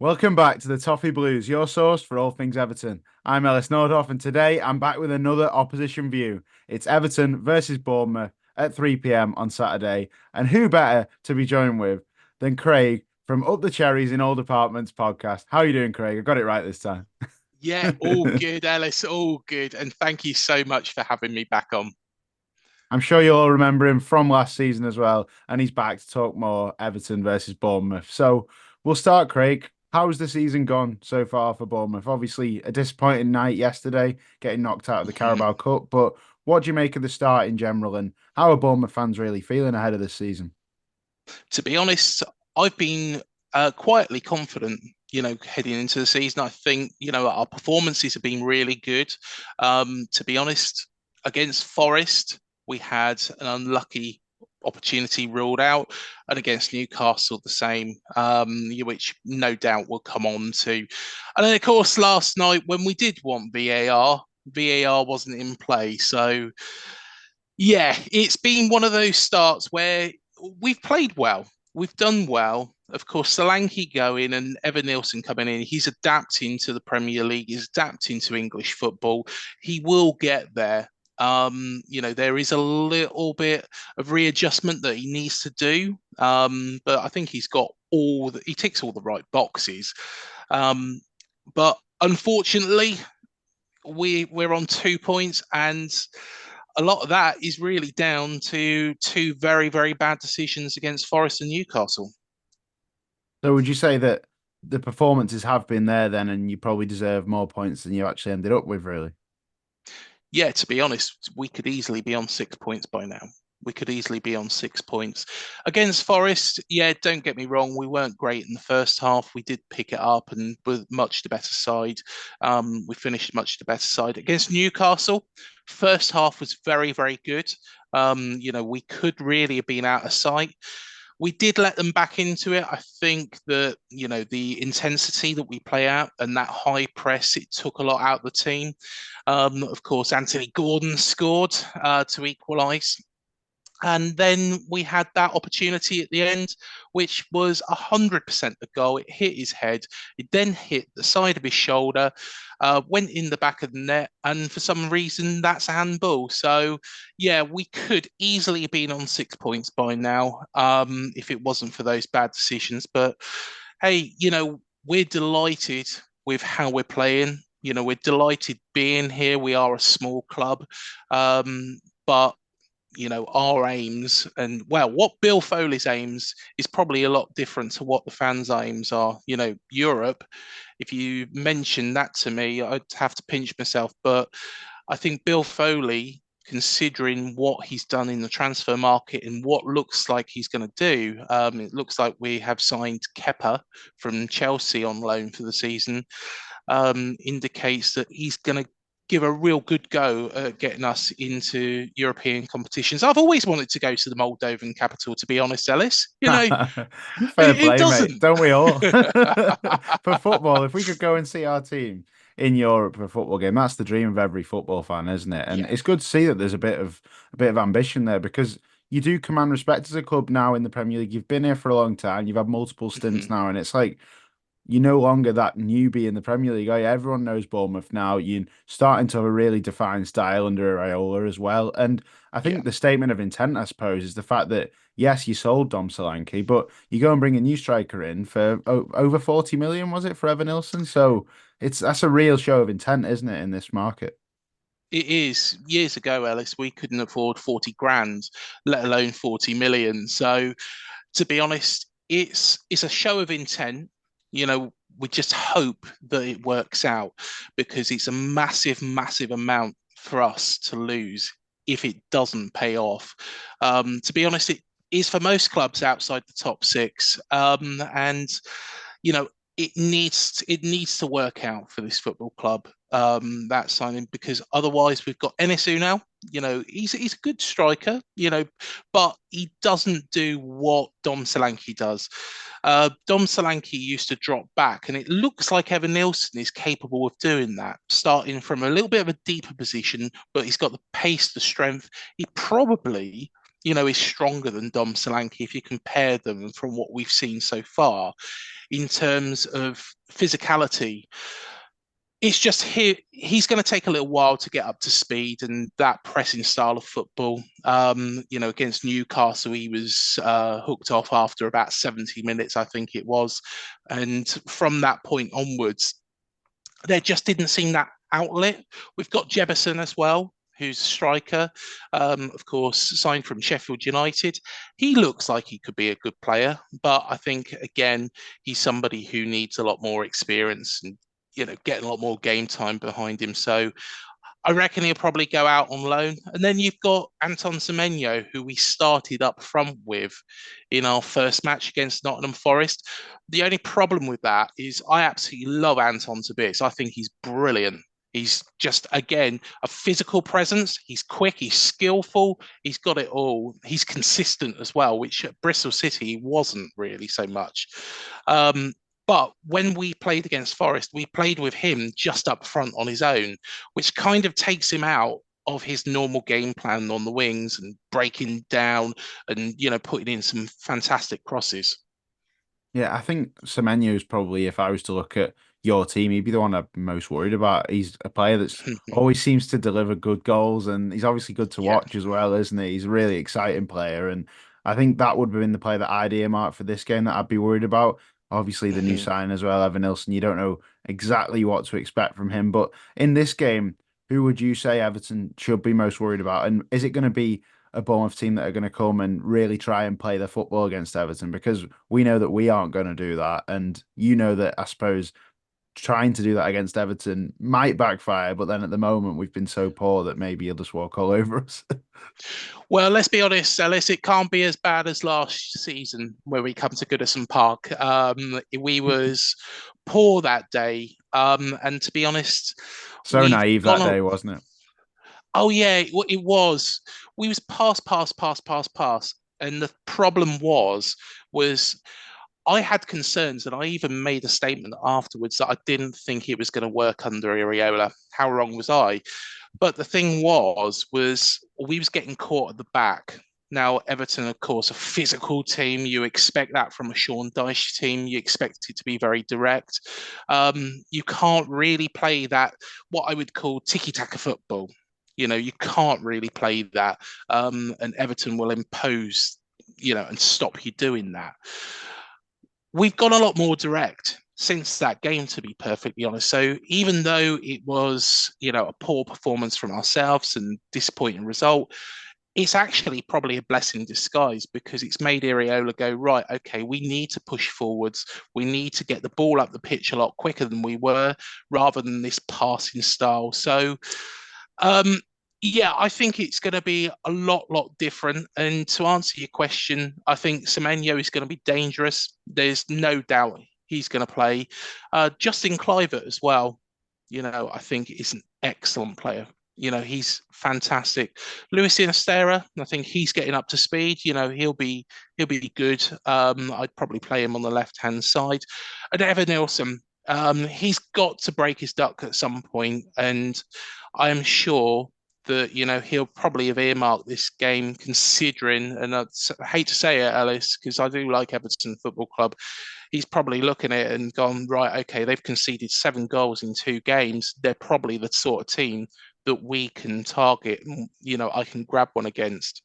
Welcome back to the Toffee Blues, your source for all things Everton. I'm Ellis and today I'm back with another opposition view. It's Everton versus Bournemouth at 3 p.m. on Saturday, and who better to be joined with than Craig from Up the Cherries in All Departments podcast. How are you doing, Craig? I got it right this time. Yeah, all good, Ellis, all good. And thank you so much for having me back on. I'm sure you'll all remember him from last season as well, and he's back to talk more Everton versus Bournemouth. So we'll start, Craig. How's the season gone so far for Bournemouth? Obviously, a disappointing night yesterday, getting knocked out of the Mhm. Carabao Cup. But what do you make of the start in general, and how are Bournemouth fans really feeling ahead of this season? To be honest, I've been quietly confident, heading into the season. I think, our performances have been really good. To be honest, against Forest, we had an unlucky opportunity ruled out, and against Newcastle, the same, which no doubt we'll come on to. And then, of course, last night when we did want VAR wasn't in play. So, yeah, it's been one of those starts where we've played well. We've done well. Of course, Solanke going and Evan Nielsen coming in. He's adapting to the Premier League. He's adapting to English football. He will get there. There is a little bit of readjustment that he needs to do. But I think he ticks all the right boxes. But unfortunately, we're on 2 points, and a lot of that is really down to two very, very bad decisions against Forest and Newcastle. So would you say that the performances have been there then, and you probably deserve more points than you actually ended up with, really? Yeah, to be honest, we could easily be on 6 points by now. We could easily be on 6 points. Against Forest, yeah, don't get me wrong, we weren't great in the first half. We did pick it up and were much the better side. We finished much the better side. Against Newcastle, first half was very, very good. We could really have been out of sight. We did let them back into it. I think that, the intensity that we play out and that high press, it took a lot out of the team. Of course, Anthony Gordon scored to equalise. And then we had that opportunity at the end, which was 100% the goal. It hit his head. It then hit the side of his shoulder, went in the back of the net. And for some reason, that's a handball. So, yeah, we could easily have been on 6 points by now if it wasn't for those bad decisions. But hey, we're delighted with how we're playing. We're delighted being here. We are a small club. But our aims and well, what Bill Foley's aims is probably a lot different to what the fans' aims are. Europe, if you mention that to me, I'd have to pinch myself. But I think Bill Foley, considering what he's done in the transfer market and what looks like he's going to do, it looks like we have signed Kepa from Chelsea on loan for the season, indicates that he's going to give a real good go at getting us into European competitions. I've always wanted to go to the Moldovan capital, to be honest, Ellis. Fair Who play, mate. doesn't? Don't we all? For football, if we could go and see our team in Europe for a football game, that's the dream of every football fan, isn't it? And Yeah. it's good to see that there's a bit of ambition there because you do command respect as a club now in the Premier League. You've been here for a long time. You've had multiple stints Mhm. now, and it's like you're no longer that newbie in the Premier League. Everyone knows Bournemouth now. You're starting to have a really defined style under Iraola as well. And I Yeah. think the statement of intent, I suppose, is the fact that yes, you sold Dom Solanke, but you go and bring a new striker in for over 40 million, was it, for Evan Nilsson? So that's a real show of intent, isn't it, in this market? It is. Years ago, Ellis, we couldn't afford 40 grand, let alone 40 million. So to be honest, it's a show of intent. We just hope that it works out because it's a massive, massive amount for us to lose if it doesn't pay off. To be honest, it is for most clubs outside the top six, and you know it needs to work out for this football club, that signing, because otherwise we've got Enisu now. He's a good striker, but he doesn't do what Dom Solanke does. Dom Solanke used to drop back, and it looks like Evan Nielsen is capable of doing that, starting from a little bit of a deeper position, but he's got the pace, the strength. He probably is stronger than Dom Solanke if you compare them from what we've seen so far in terms of physicality. It's just he's going to take a little while to get up to speed and that pressing style of football. Against Newcastle, he was hooked off after about 70 minutes, I think it was. And from that point onwards, there just didn't seem that outlet. We've got Jefferson as well, who's a striker, of course, signed from Sheffield United. He looks like he could be a good player, but I think, again, he's somebody who needs a lot more experience and, getting a lot more game time behind him. So I reckon he'll probably go out on loan. And then you've got Anton Semenyo, who we started up front with in our first match against Nottingham Forest. The only problem with that is I absolutely love Anton to bits. I think he's brilliant. He's just, again, a physical presence. He's quick, he's skillful, he's got it all. He's consistent as well, which at Bristol City wasn't really so much. But when we played against Forest, we played with him just up front on his own, which kind of takes him out of his normal game plan on the wings and breaking down and, putting in some fantastic crosses. Yeah, I think Semenyo is probably, if I was to look at your team, he'd be the one I'm most worried about. He's a player that's always seems to deliver good goals, and he's obviously good to Yeah. watch as well, isn't he? He's a really exciting player, and I think that would have been the player that I'd earmarked for this game that I'd be worried about. Obviously, the new sign as well, Evan Nilsson. You don't know exactly what to expect from him, but in this game, who would you say Everton should be most worried about? And is it going to be a Bournemouth team that are going to come and really try and play their football against Everton? Because we know that we aren't going to do that. And you know that, I suppose, trying to do that against Everton might backfire. But then at the moment, we've been so poor that maybe you'll just walk all over us. Well, let's be honest, Ellis, it can't be as bad as last season where we come to Goodison Park. We was poor that day. And to be honest, So we've naive gone that on. day, wasn't it? Oh yeah, it was. We was pass. And the problem was I had concerns, and I even made a statement afterwards that I didn't think it was going to work under Iriola. How wrong was I? But the thing was we was getting caught at the back. Now, Everton, of course, a physical team. You expect that from a Sean Dyche team. You expect it to be very direct. You can't really play that, what I would call tiki-taka football. You can't really play that. And Everton will impose, and stop you doing that. We've gone a lot more direct since that game, to be perfectly honest. So even though it was, a poor performance from ourselves and disappointing result, it's actually probably a blessing in disguise because it's made Iriola go, right, okay, we need to push forwards. We need to get the ball up the pitch a lot quicker than we were rather than this passing style. So um, yeah, I think it's going to be a lot different. And to answer your question, I think Semenyo is going to be dangerous. There's no doubt he's going to play. Justin Kluivert as well. I think is an excellent player. He's fantastic. Luis Inistera, I think he's getting up to speed. He'll be good. I'd probably play him on the left hand side. And Evan Nilsson, he's got to break his duck at some point, and I am sure that he'll probably have earmarked this game, considering, and I hate to say it, Ellis, because I do like Everton Football Club. He's probably looking at it and gone, right, okay, they've conceded 7 goals in 2 games. They're probably the sort of team that we can target. I can grab one against.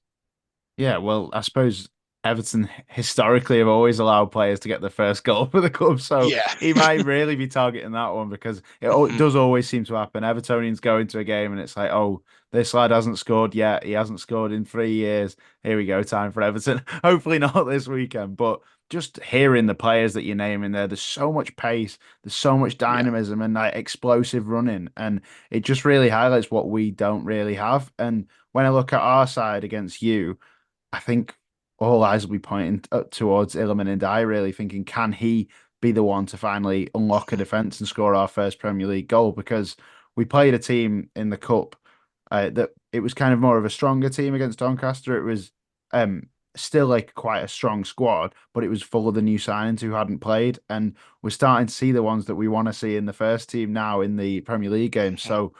Yeah, well, I suppose Everton historically have always allowed players to get the first goal for the club, so Yeah. he might really be targeting that one because it does always seem to happen. Evertonians go into a game and it's like, oh, this lad hasn't scored yet. He hasn't scored in 3 years. Here we go, time for Everton. Hopefully not this weekend, but just hearing the players that you're naming there, there's so much pace, there's so much Yeah. dynamism and like explosive running, and it just really highlights what we don't really have. And when I look at our side against you, I think all eyes will be pointing towards Iliman and I, really thinking, can he be the one to finally unlock a defence and score our first Premier League goal? Because we played a team in the Cup that it was kind of more of a stronger team against Doncaster. It was still like quite a strong squad, but it was full of the new signings who hadn't played. And we're starting to see the ones that we want to see in the first team now in the Premier League games. So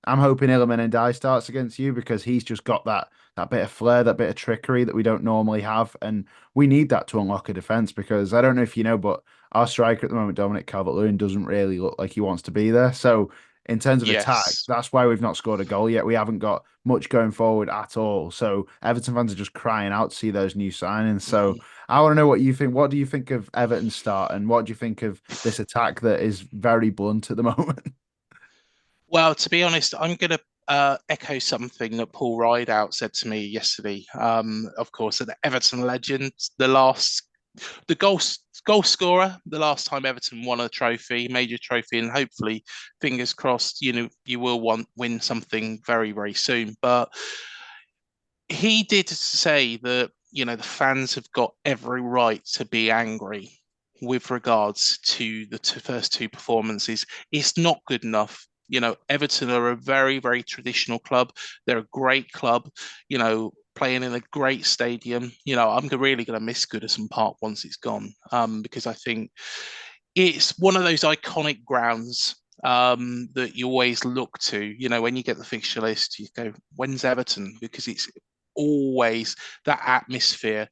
I'm hoping Illiman and Die starts against you because he's just got that bit of flair, that bit of trickery that we don't normally have, and we need that to unlock a defense. Because I don't know if you know, but our striker at the moment, Dominic Calvert-Lewin, doesn't really look like he wants to be there. So in terms of attack, Yes. that's why we've not scored a goal yet. We haven't got much going forward at all. So Everton fans are just crying out to see those new signings. So Mhm. I want to know what you think. What do you think of Everton's start, and what do you think of this attack that is very blunt at the moment? Well, to be honest, I'm going to echo something that Paul Rideout said to me yesterday. Of course, an Everton legend, the goal scorer, the last time Everton won a trophy, major trophy, and hopefully, fingers crossed, you will win something very, very soon. But he did say that the fans have got every right to be angry with regards to the first two performances. It's not good enough. Everton are a very, very traditional club. They're a great club, playing in a great stadium. I'm really going to miss Goodison Park once it's gone, because I think it's one of those iconic grounds that you always look to. When you get the fixture list, you go, when's Everton? Because it's always that atmosphere.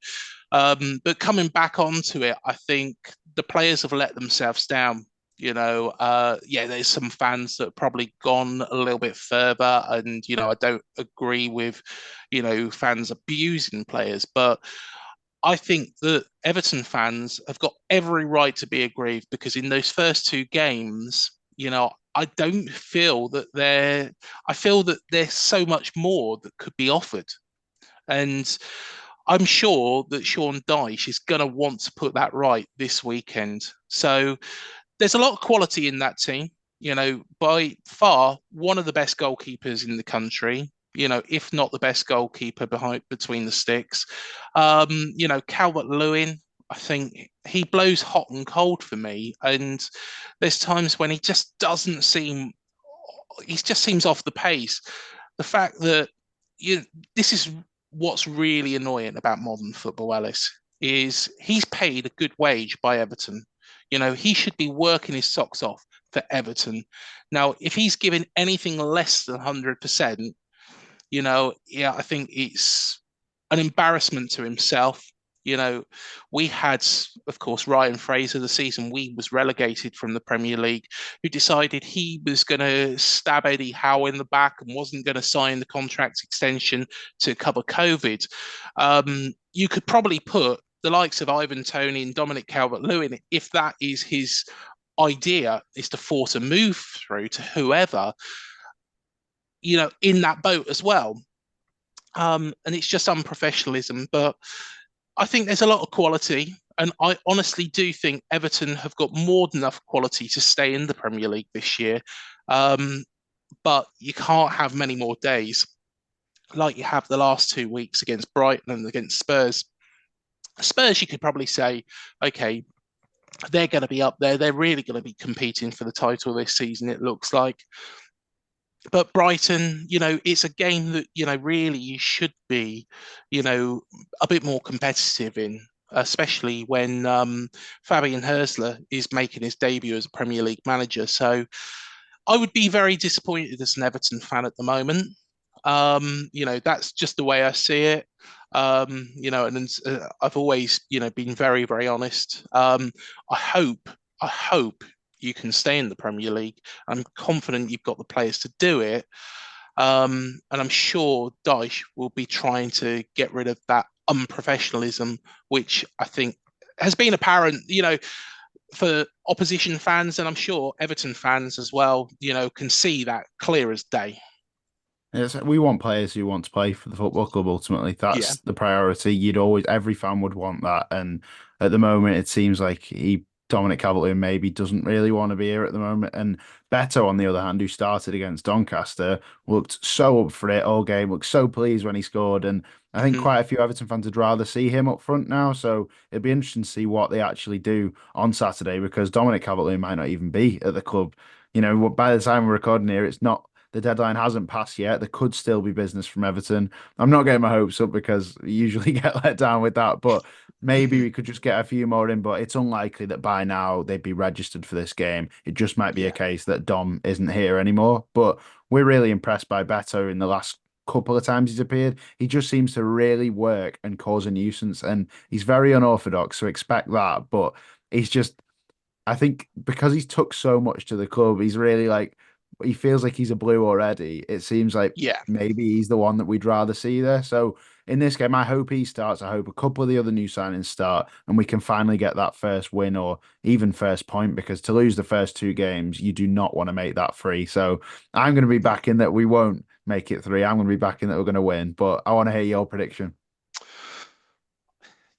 But coming back onto it, I think the players have let themselves down. Yeah, there's some fans that have probably gone a little bit further, and I don't agree with, fans abusing players, but I think that Everton fans have got every right to be aggrieved because in those first two games, I don't feel that I feel that there's so much more that could be offered. And I'm sure that Sean Dyche is going to want to put that right this weekend. So there's a lot of quality in that team. By far one of the best goalkeepers in the country. If not the best goalkeeper behind between the sticks. Calvert Lewin. I think he blows hot and cold for me, and there's times when he just doesn't seem. He just seems off the pace. The fact that you, this is what's really annoying about modern football, Ellis, is he's paid a good wage by Everton. He should be working his socks off for Everton. Now, if he's given anything less than 100%, yeah, I think it's an embarrassment to himself. You know, we had, of course, Ryan Fraser the season we was relegated from the Premier League, who decided he was going to stab Eddie Howe in the back and wasn't going to sign the contract extension to cover COVID. You could probably put the likes of Ivan Toney and Dominic Calvert-Lewin, if that is his idea, is to force a move through to whoever, in that boat as well. And it's just unprofessionalism. But I think there's a lot of quality. And I honestly do think Everton have got more than enough quality to stay in the Premier League this year. Um, but you can't have many more days like you have the last 2 weeks against Brighton and against Spurs. Spurs, you could probably say, okay, they're going to be up there. They're really going to be competing for the title this season, it looks like. But Brighton, it's a game that, really you should be, a bit more competitive in, especially when Fabian Hersler is making his debut as a Premier League manager. So I would be very disappointed as an Everton fan at the moment. That's just the way I see it. And I've always, been very, very honest. I hope, I hope you can stay in the Premier League. I'm confident you've got the players to do it. And I'm sure Dyche will be trying to get rid of that unprofessionalism, which I think has been apparent, for opposition fans, and I'm sure Everton fans as well, can see that clear as day. We want players who want to play for the football club ultimately. Yeah. That's the priority. Every fan would want that. And at the moment, it seems like Dominic Calvert-Lewin maybe doesn't really want to be here at the moment. And Beto, on the other hand, who started against Doncaster, looked so up for it all game, looked so pleased when he scored. And I think Hmm. quite a few Everton fans would rather see him up front now. So it'd be interesting to see what they actually do on Saturday because Dominic Calvert-Lewin might not even be at the club. By the time we're recording here, it's not the deadline hasn't passed yet. There could still be business from Everton. I'm not getting my hopes up because we usually get let down with that, but maybe Mhm. we could just get a few more in, but it's unlikely that by now they'd be registered for this game. It just might be a Yeah, case that Dom isn't here anymore. But we're really impressed by Beto in the last couple of times he's appeared. He just seems to really work and cause a nuisance, and he's very unorthodox, so expect that. But he's just I think because he's took so much to the club, he's really like he feels like he's a blue already. It seems like yeah. maybe he's the one that we'd rather see there. So in this game, I hope he starts. I hope a couple of the other new signings start, and we can finally get that first win or even first point. Because to lose the first two games, you do not want to make that three. So I'm going to be No. back in that we won't make it three. I'm going to be back in that we're going to win. But I want to hear your prediction.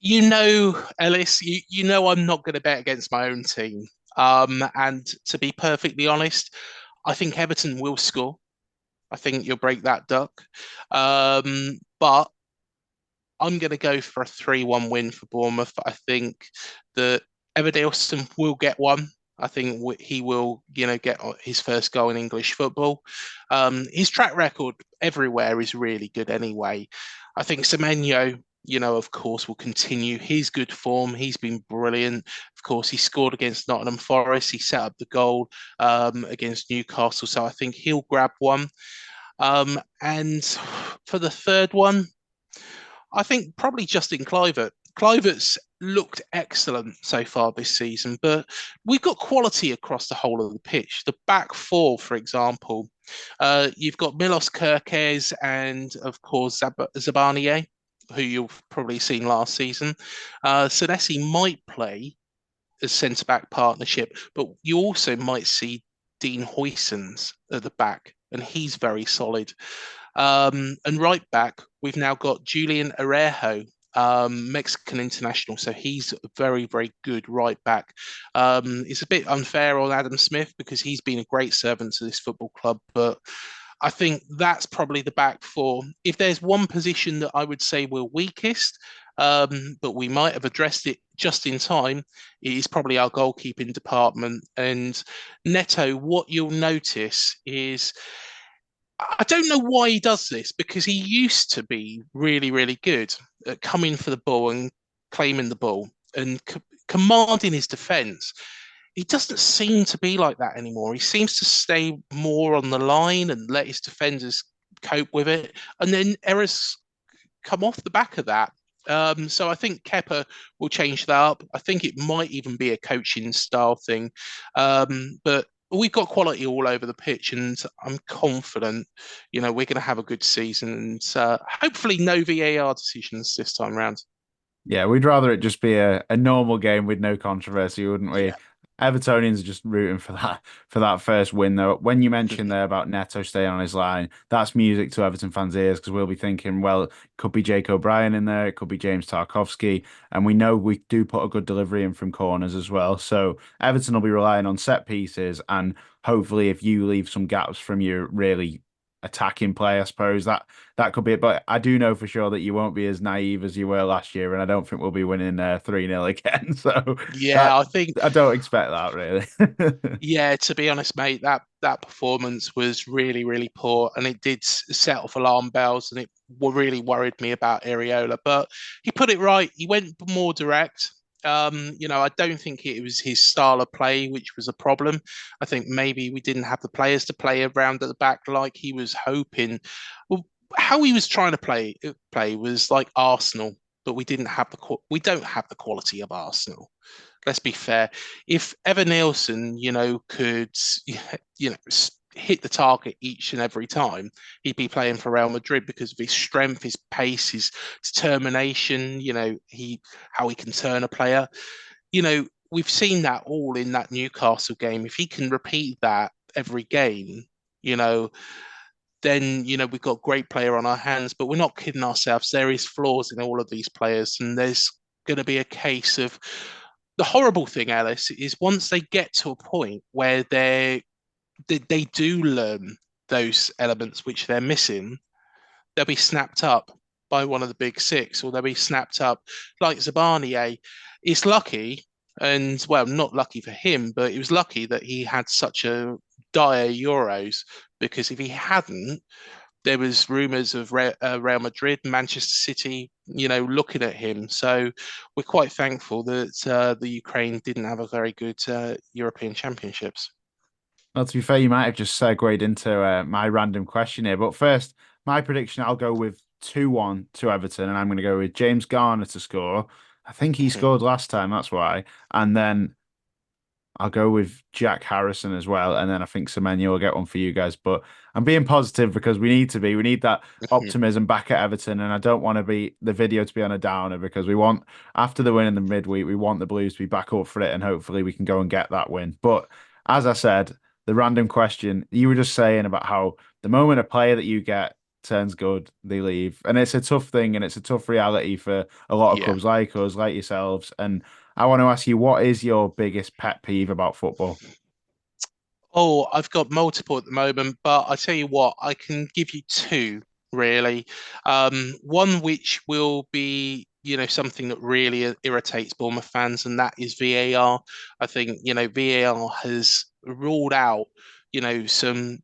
Ellis, you know I'm not going to bet against my own team. And to be perfectly honest, I think Everton will score. I think you'll break that duck. But I'm going to go for a 3-1 win for Bournemouth. I think that Everton will get one. I think he will, get his first goal in English football. His track record everywhere is really good anyway. I think Semenyo, of course, will continue his good form. He's been brilliant. Of course, he scored against Nottingham Forest. He set up the goal against Newcastle. So I think he'll grab one. And for the third one, I think probably Justin Kluivert. Kluivert's looked excellent so far this season, but we've got quality across the whole of the pitch. The back four, for example, you've got Milos Kerkez and, of course, Zabanier, who you've probably seen last season. Senesi might play as centre back partnership, but you also might see Dean Huijsens at the back, and he's very solid. And right back, we've now got Julian Arejo, Mexican international. So he's a very, very good right back. It's a bit unfair on Adam Smith because he's been a great servant to this football club, but I think that's probably the back four. If there's one position that I would say we're weakest, but we might have addressed it just in time, it is probably our goalkeeping department. And Neto, what you'll notice is I don't know why he does this because he used to be really, really good at coming for the ball and claiming the ball and commanding his defence. He doesn't seem to be like that anymore. He seems to stay more on the line and let his defenders cope with it. And then errors come off the back of that. So I think Kepa will change that up. I think it might even be a coaching style thing. But we've got quality all over the pitch, and I'm confident, we're going to have a good season and hopefully no VAR decisions this time around. Yeah, we'd rather it just be a normal game with no controversy, wouldn't we? Yeah. Evertonians are just rooting for that first win though. When you mentioned there about Neto staying on his line, that's music to Everton fans' ears because we'll be thinking, well, it could be Jake O'Brien in there, it could be James Tarkowski, and we know we do put a good delivery in from corners as well. So Everton will be relying on set pieces and hopefully if you leave some gaps from your really attacking play, I suppose that could be it. But I do know for sure that you won't be as naive as you were last year, and I don't think we'll be winning 3-0 again. So that Yeah, I think I don't expect that really. Yeah, to be honest, mate, that performance was really, really poor, and it did set off alarm bells, and it really worried me about Areola. But he put it right. He went more direct. I don't think it was his style of play which was a problem. I think maybe we didn't have the players to play around at the back like he was hoping. Well, how he was trying to play was like Arsenal, but we don't have the quality of Arsenal. Let's be fair. If Evan Nielsen, could, hit the target each and every time, he'd be playing for Real Madrid because of his strength, his pace, his determination. How he can turn a player. We've seen that all in that Newcastle game. If he can repeat that every game, you know, then we've got a great player on our hands. But we're not kidding ourselves. There is flaws in all of these players, and there's going to be a case of the horrible thing, Alice, is once they get to a point where they do learn those elements which they're missing, they'll be snapped up by one of the big six, or they'll be snapped up like Zabani. It's lucky, and well, not lucky for him, but it was lucky that he had such a dire Euros because if he hadn't, There was rumours of Real Madrid, Manchester City, looking at him. So we're quite thankful that the Ukraine didn't have a very good European Championships. Well, to be fair, you might have just segued into my random question here. But first, my prediction, I'll go with 2-1 to Everton, and I'm going to go with James Garner to score. I think he Mhm. scored last time, that's why. And then I'll go with Jack Harrison as well, and then I think Semenyo will get one for you guys. But I'm being positive because we need to be. We need that Mhm. optimism back at Everton, and I don't want to be the video to be on a downer because we want after the win in the midweek, we want the Blues to be back up for it, and hopefully we can go and get that win. But as I said, the random question you were just saying about how the moment a player that you get turns good, they leave, and it's a tough thing, and it's a tough reality for a lot of Yeah. clubs like us, like yourselves, and I want to ask you, what is your biggest pet peeve about football? Oh, I've got multiple at the moment, but I tell you what, I can give you two really. One which will be, something that really irritates Bournemouth fans, and that is VAR. I think, VAR has ruled out, some.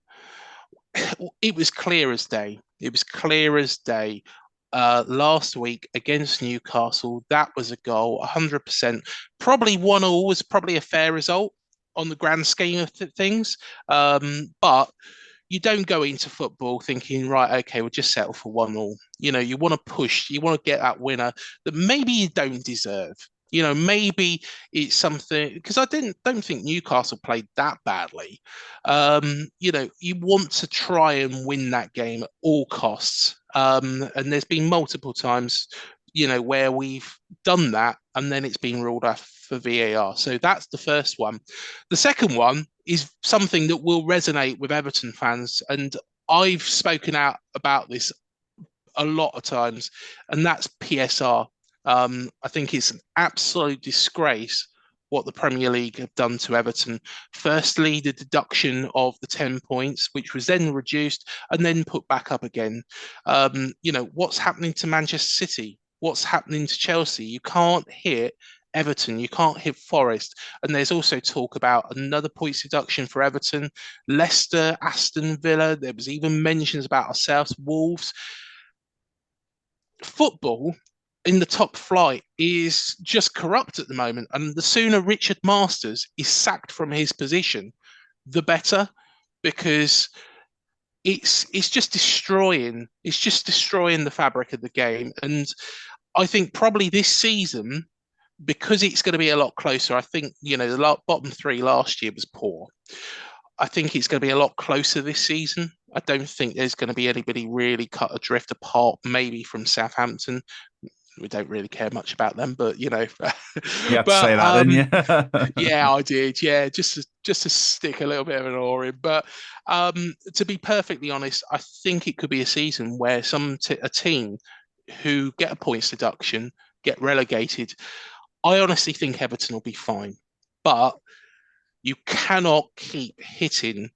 It was clear as day. It was clear as day. Last week against Newcastle, that was a goal, 100%. Probably 1-1 was probably a fair result on the grand scheme of things. But you don't go into football thinking, right, okay, we'll just settle for 1-1. You want to push, you want to get that winner that maybe you don't deserve. Maybe it's something because I didn't don't think Newcastle played that badly. You want to try and win that game at all costs. And there's been multiple times, where we've done that and then it's been ruled off for VAR. So that's the first one. The second one is something that will resonate with Everton fans, and I've spoken out about this a lot of times, and that's PSR. I think it's an absolute disgrace what the Premier League have done to Everton. Firstly, the deduction of the 10 points, which was then reduced and then put back up again. What's happening to Manchester City? What's happening to Chelsea? You can't hit Everton, you can't hit Forest. And there's also talk about another points deduction for Everton, Leicester, Aston Villa. There was even mentions about ourselves, Wolves. Football in the top flight is just corrupt at the moment. And the sooner Richard Masters is sacked from his position, the better, because it's just destroying the fabric of the game. And I think probably this season, because it's going to be a lot closer, I think, the bottom three last year was poor. I think it's going to be a lot closer this season. I don't think there's going to be anybody really cut adrift apart, maybe from Southampton. We don't really care much about them, but You had to but say that, didn't you? yeah, I did. Yeah, just to stick a little bit of an oar in. But to be perfectly honest, I think it could be a season where a team who get a points deduction get relegated. I honestly think Everton will be fine, but you cannot keep hitting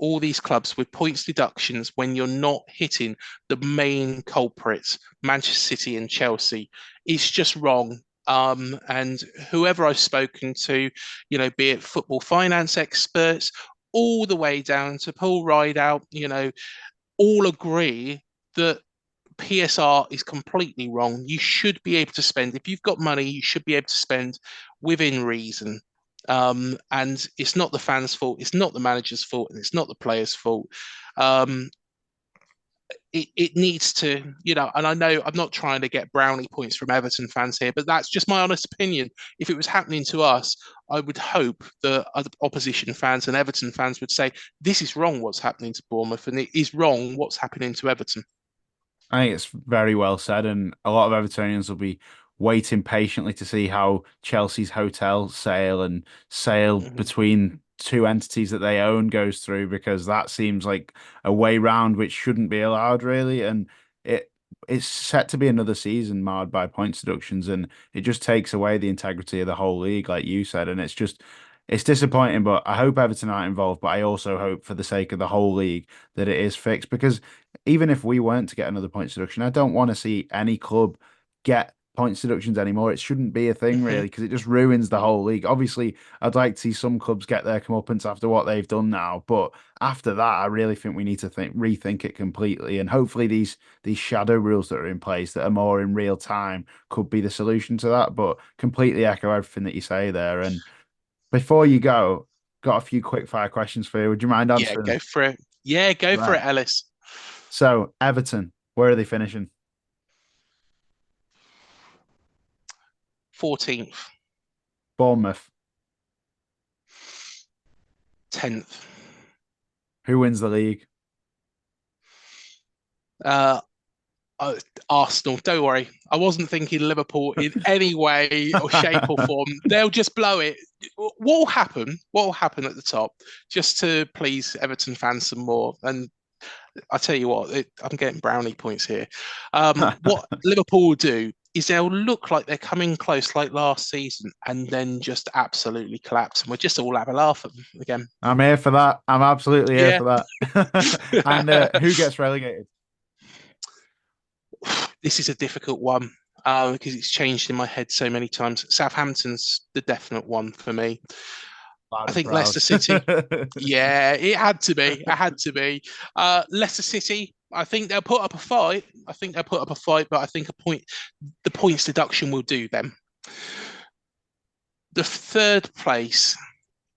all these clubs with points deductions when you're not hitting the main culprits, Manchester City and Chelsea. It's just wrong. And whoever I've spoken to, be it football finance experts, all the way down to Paul Rideout, all agree that PSR is completely wrong. You should be able to spend, if you've got money, you should be able to spend within reason. And it's not the fans' fault, it's not the manager's fault, and it's not the players' fault. Um, it needs to, and I know I'm not trying to get brownie points from Everton fans here, but that's just my honest opinion. If it was happening to us, I would hope that other opposition fans and Everton fans would say, this is wrong what's happening to Bournemouth, and it is wrong what's happening to Everton. I think it's very well said, and a lot of Evertonians will be waiting patiently to see how Chelsea's hotel sale and sale Mhm. between two entities that they own goes through because that seems like a way round which shouldn't be allowed really, and it it's set to be another season marred by points deductions, and it just takes away the integrity of the whole league, like you said, and it's disappointing. But I hope Everton aren't involved, but I also hope for the sake of the whole league that it is fixed because even if we weren't to get another points deduction, I don't want to see any club get points deductions anymore. It shouldn't be a thing Mhm. really because it just ruins the whole league. Obviously, I'd like to see some clubs get their comeuppance after what they've done now, but after that, I really think we need to rethink it completely. And hopefully, these shadow rules that are in place that are more in real time could be the solution to that. But completely echo everything that you say there. And before you go, got a few quick fire questions for you. Would you mind Yeah, answering go them? for it. Yeah, go for Right. it, Ellis. So, Everton, where are they finishing? 14th, Bournemouth. 10th. Who wins the league? Uh, Arsenal, don't worry. I wasn't thinking Liverpool in any way or shape or form. They'll just blow it. What will happen? What will happen at the top? Just to please Everton fans some more. And I tell you what, I'm getting brownie points here. What Liverpool will do is they'll look like they're coming close, like last season, and then just absolutely collapse, and we'll just all have a laugh at them again. I'm here for that. I'm absolutely here Yeah. for that. And who gets relegated? This is a difficult one because it's changed in my head so many times. Southampton's the definite one for me. Loud I and think proud. Leicester City. Yeah, it had to be. It had to be. Leicester City. I think they'll put up a fight. I think they'll put up a fight, but I think the points deduction will do them. The third place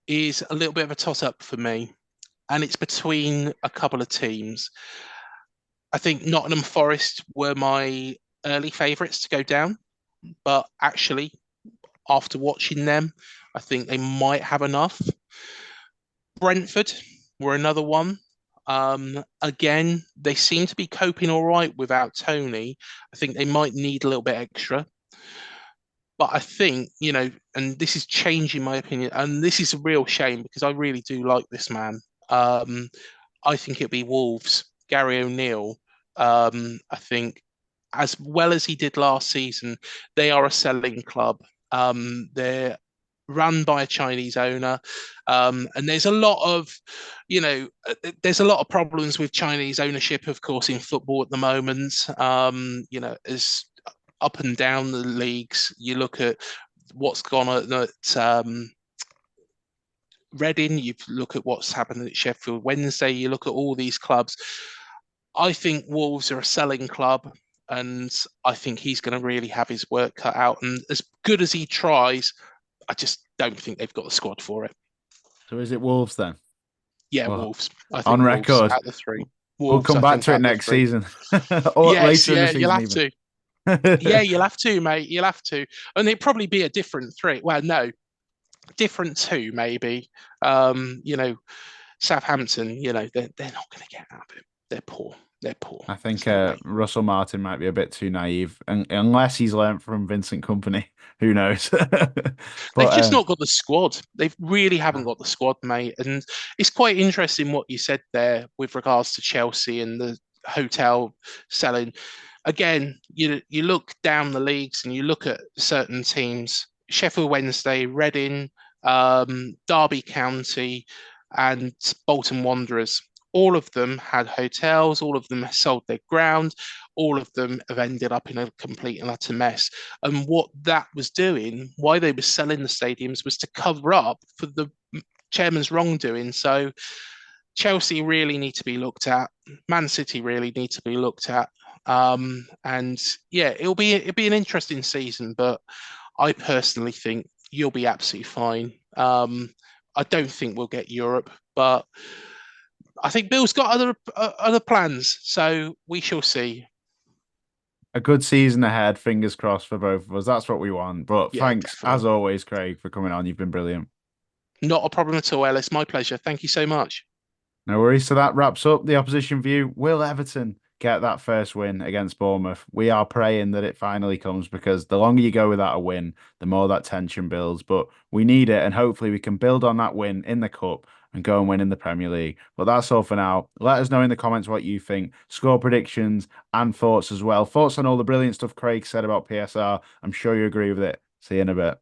is a little bit of a toss up for me, and it's between a couple of teams. I think Nottingham Forest were my early favourites to go down, but actually, after watching them, I think they might have enough. Brentford were another one. Again, they seem to be coping all right without Tony. I think they might need a little bit extra. But I think, and this is changing my opinion, and this is a real shame because I really do like this man. Um, I think it'd be Wolves, Gary O'Neill. I think as well as he did last season, they are a selling club. They're run by a Chinese owner, and there's a lot of problems with Chinese ownership, of course, in football at the moment. As up and down the leagues, you look at what's gone at Reading, you look at what's happened at Sheffield Wednesday, you look at all these clubs. I think Wolves are a selling club, and I think he's going to really have his work cut out. And as good as he tries, I just don't think they've got the squad for it. So is it Wolves then? Yeah, Well, Wolves. I on think Wolves record, out the three. we'll Wolves, come I back think to it out the next three. season or Yes, later in the yeah, you'll season have even. to. Yeah, you'll have to, mate. You'll have to. And it'd probably be a different three. Well, no, different two, maybe. Southampton, they're not going to get out of it. They're poor. They're poor. I There's think no way. Russell Martin might be a bit too naive, and unless he's learned from Vincent Company, who knows? They've But just not got the squad. They really haven't got the squad, mate. And it's quite interesting what you said there with regards to Chelsea and the hotel selling. Again, you look down the leagues and you look at certain teams: Sheffield Wednesday, Reading, Derby County, and Bolton Wanderers. All of them had hotels. All of them sold their ground. All of them have ended up in a complete and utter mess. And what that was doing, why they were selling the stadiums, was to cover up for the chairman's wrongdoing. So Chelsea really need to be looked at. Man City really need to be looked at. And yeah, it'll be an interesting season, but I personally think you'll be absolutely fine. I don't think we'll get Europe, but I think Bill's got other plans, so we shall see. a good season ahead, fingers crossed for both of us. That's what we want. But Yeah, thanks, as definitely. always, Craig, for coming on. You've been brilliant. Not a problem at all, Ellis. My pleasure. Thank you so much. No worries. So that wraps up the opposition view. Will Everton get that first win against Bournemouth? We are praying that it finally comes because the longer you go without a win, the more that tension builds. But we need it, and hopefully we can build on that win in the cup and go and win in the Premier League. But that's all for now. Let us know in the comments what you think, score predictions and thoughts as well. Thoughts on all the brilliant stuff Craig said about PSR. I'm sure you agree with it. See you in a bit.